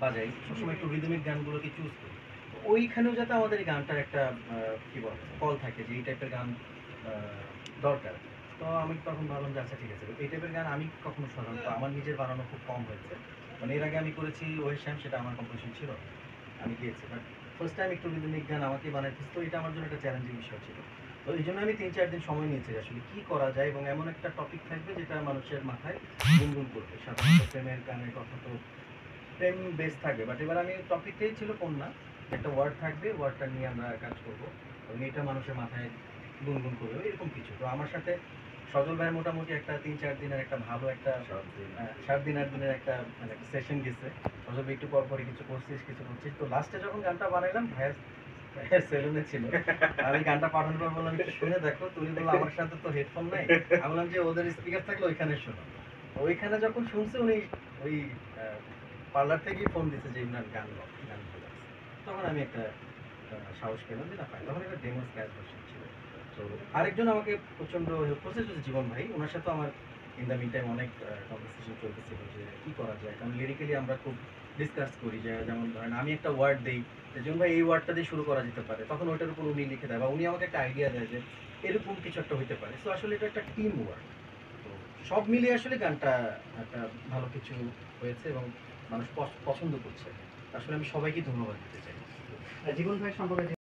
বাজাই সবসময় একটু রিদমিক গানগুলোকে চুজ করি। তো ওইখানেও যাতে আমাদের এই গানটার একটা কি বলে কল থাকে যে এই টাইপের গান দরকার। তো আমি তখন ভাবলাম যে আচ্ছা ঠিক আছে। এই টাইপের গান আমি কখনো সাধারণত আমার নিজের বানানো খুব কম হয়েছে। মানে এর আগে আমি করেছি ওয়েস শ্যাম, সেটা আমার কম্পোজিশন ছিল। আমি গেয়েছি। বাট ফার্স্ট টাইম একটু রিদমিক গান আমাকে বানাইতে হচ্ছে, তো এটা আমার জন্য একটা চ্যালেঞ্জিং বিষয় ছিল। তো এইজন্য আমি ৩-৪ দিন সময় নিয়েছি যে আসলে কি করা যায় এবং এমন একটা টপিক থাকবে যেটা মানুষের মাথায় গুনগুন করবে। সাধারণত প্রেমের গানের কথা তো প্রেম বেস থাকবে, বাট এবার আমি টপিকটাই ছিল কন্যা। একটা ওয়ার্ড থাকবে, ওয়ার্ডটা নিয়ে আমরা কাজ করব এবং এটা মানুষের মাথায় গুনগুন করবে এরকম কিছু। তো আমার সাথে সজল ভাই মোটামুটি একটা ৩-৪ দিনের একটা ভালো একটা ৭ দিন ৮ দিনের একটা মানে একটা সেশন গেছে। সজল ভাই একটু পর পরে কিছু করছিস কিছু করছিস। তো লাস্টে যখন গানটা বানাইলাম ভাইয়া সেলুনে ছিল। আমি গানটা পাঠানোর পর বললাম একটু শুনে দেখো। তুমি বললো আমার সাথে তো হেডফোন নাই। আমি বললাম যে ওদের স্পিকার থাকলে ওইখানে শোনো। ওইখানে যখন শুনছে উনি ওই পার্লার থেকেই ফোন দিছে যে ইমরান গান গাও, গান ভালো আছে। তখন আমি একটা সাহস পেলাম যে না পাই। তখন একটা ডেমো স্ক্র্যাচ ভার্সন ছিল। তো আরেকজন আমাকে প্রচন্ড হেল্প করছে হচ্ছে জীবন ভাই। উনার সাথে আমার ইন দ্য মিন টাইম অনেক কনভারসেশন চলতেছিল যে কি করা যায়। কারণ লিরিক্যালি আমরা খুব ডিসকাস করি যে যেমন ধরেন আমি একটা ওয়ার্ড দেই, যে জীবন ভাই এই ওয়ার্ডটা দিয়ে শুরু করা যেতে পারে। তখন ওইটার উপর উনি লিখে দেয় বা উনি আমাকে একটা আইডিয়া দেয় যে এরকম কিছু একটা হইতে পারে। সো আসলে এটা একটা টিম ওয়ার্ক। তো সব মিলিয়ে আসলে গানটা একটা ভালো কিছু হয়েছে এবং মানুষ পছন্দ করছে। আসলে আমি সবাইকে ধন্যবাদ দিতে চাই। জীবন ভাই সম্পর্কে